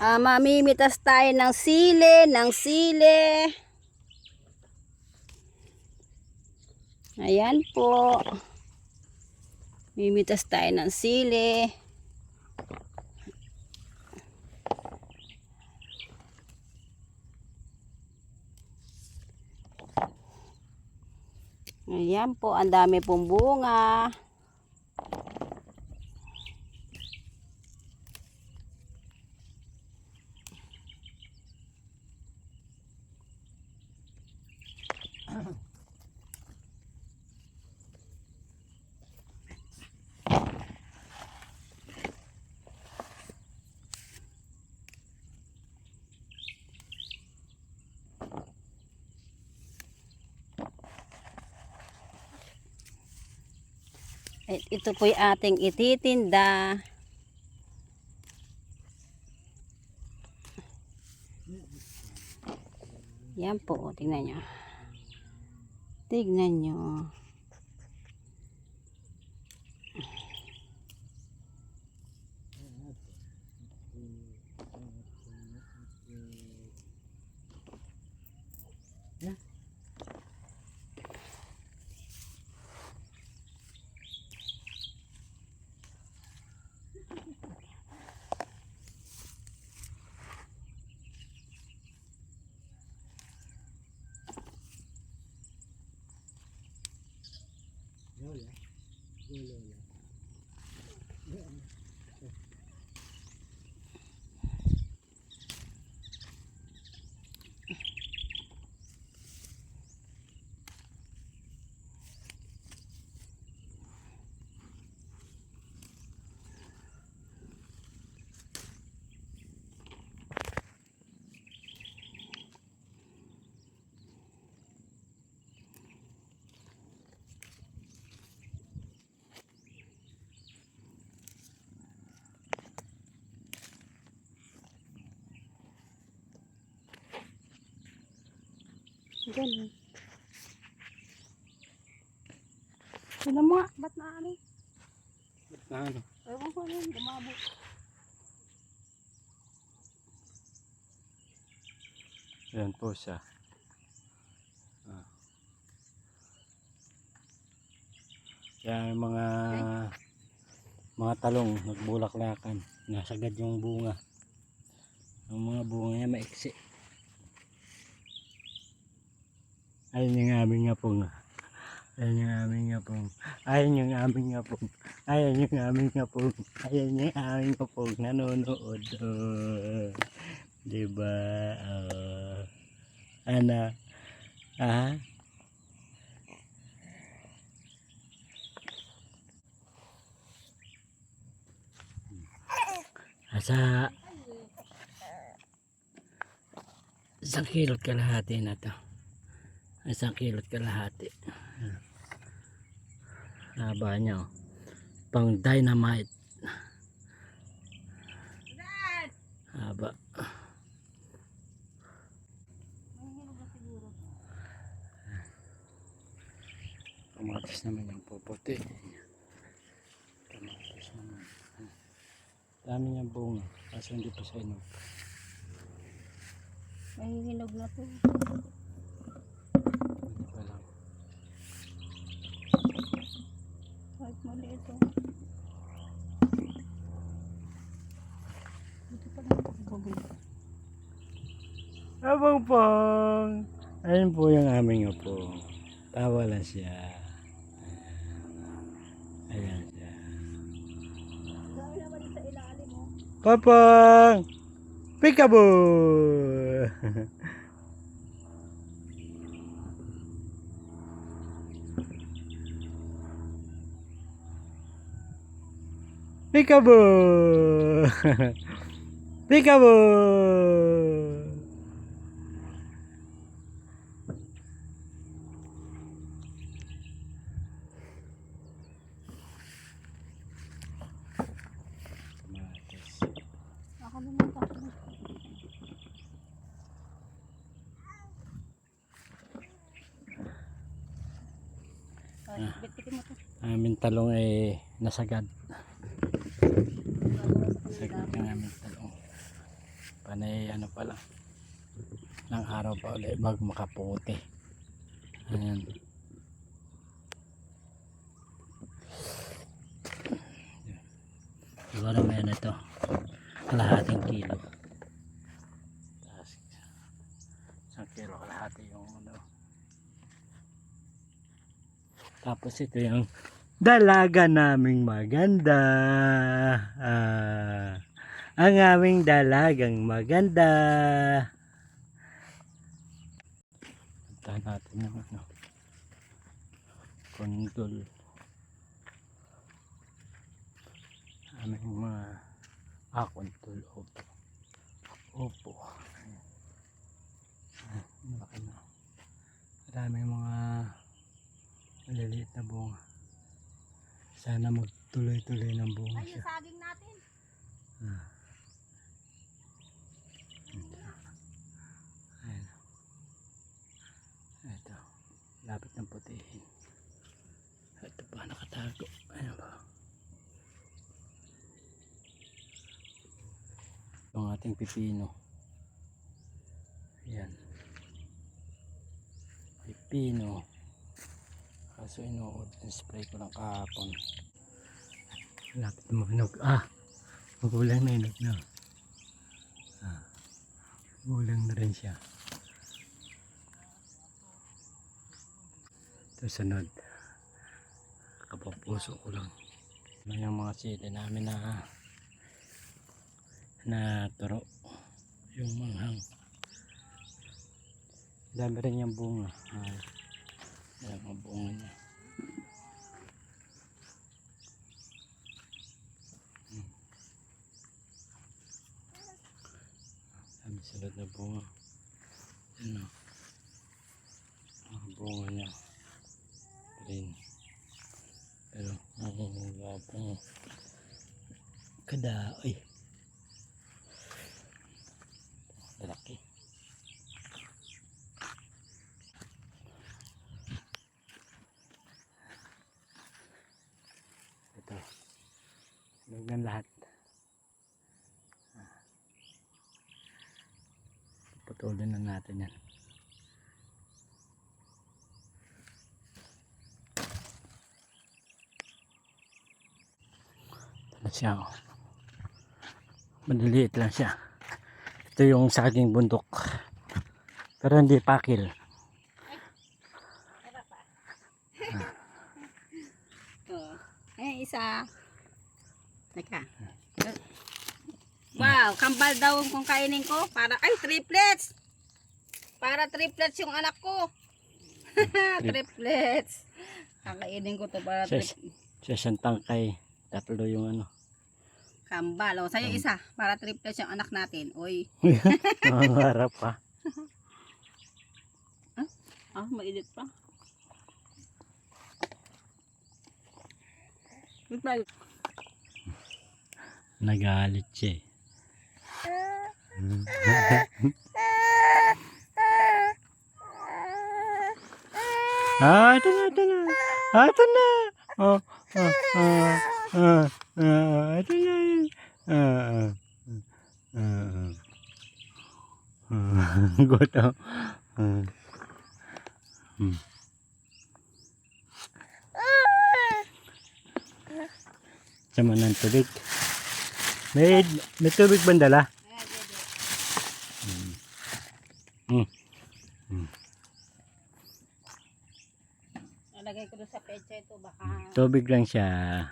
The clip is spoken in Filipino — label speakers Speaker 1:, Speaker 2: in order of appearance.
Speaker 1: Mamimitas tayo ng sili. Ayan po. Mimitas tayo ng sili. Ayan po, ang dami pong bunga. Ito po yung ating ititinda. Yan po, tingnan nyo. Tignan nyo. Ganun. Sino mo nga? Ba't na ano?
Speaker 2: Ba't na ano?
Speaker 1: Ewan ko yun, dumabo.
Speaker 2: Ayan po siya. Yan mga talong nagbulaklakan. Nasagad yung bunga. Ang mga bunga niya maiksi. Ayun yung aming ngapong. Ayun yung aming ngapong. Ayun yung aming ngapong. Ayun yung aming ngapong. Ayun yung aming ngapong. Nanonood. Diba? Ano? Ah? Sa isang kilot kalahati na to. Isang kilot kalahati. Haba niya. Pang dynamite. Haba. Kamatis naman yung puputi. Kamatis naman. Dami niyang bunga. Kaso hindi pa sa inog.
Speaker 1: May hinog na to.
Speaker 2: Hindi pa lang.
Speaker 1: Kahit mali ito. Dito pa lang ito.
Speaker 2: Abang pang! Ayun po yung aming apo. Tawa lang siya. Ayan siya.
Speaker 1: Dami naman sa ilalim mo.
Speaker 2: Papang! Peekaboo! Peekaboo! Peekaboo!
Speaker 1: Ako naman tapos. Bitikin mo to.
Speaker 2: Aming talong ay nasagad. Nasagad ang aming talong. Panay ano pala. Ng araw pa ulit bago makaputi. Ayan. Siguro may ano ito. Kalahating kilo. Tapos, 1 kilo kalahati yung ano. Tapos ito yung dalaga naming maganda. Ang aming dalagang maganda. Puntahan natin yung ano. Kondol. Aming mga kondol. Opo. Laki na. Maraming mga maliliit na bunga. Sana magtuloy-tuloy ng bunga
Speaker 1: Ay,
Speaker 2: siya.
Speaker 1: yung saging natin.
Speaker 2: Ayan. Ito. Lapit ng putihin. Ito pa nakatago. Ayan ba. Yung ating pipino. Ayan. Pipino. Kaso spray ko lang kahapon. Lapit na mahinog. Magulang na hinog na. Magulang na rin siya. Ito sunod. Kapapuso ko lang. Ano yung mga sili namin na turo. Yung manghang. Dami rin yung bunga. Ayan ang bunga niya. Dami sunod na bunga. Ayan o. Ang bunga niya. Green. Pero ang bunga. Kadaoy. Lalaki. Ito. Huwag ng lahat. Putulin na natin yan. Ito na siya. Maliliit lang siya. Ito yung saging bundok. Pero hindi pakil.
Speaker 1: Isa. Teka. Wow, kambal daw kung kainin ko. Para, ay, triplets. Para triplets yung anak ko. Triplets. Kakainin ko to para triplets.
Speaker 2: Sa isang tangkay. Tatlo yung ano.
Speaker 1: Kambal. O, sa'yo isa. Para triplets yung anak natin. Uy.
Speaker 2: Mangarap pa.
Speaker 1: Mainit pa. Goodbye.
Speaker 2: Nagalit siya eh. Ito na, ito na. Ito na. Ito na. Gutom. Sama ng tubig. May tubig ba dala?
Speaker 1: Nalagay ko doon sa pecha ito. Baka
Speaker 2: Tubig lang siya.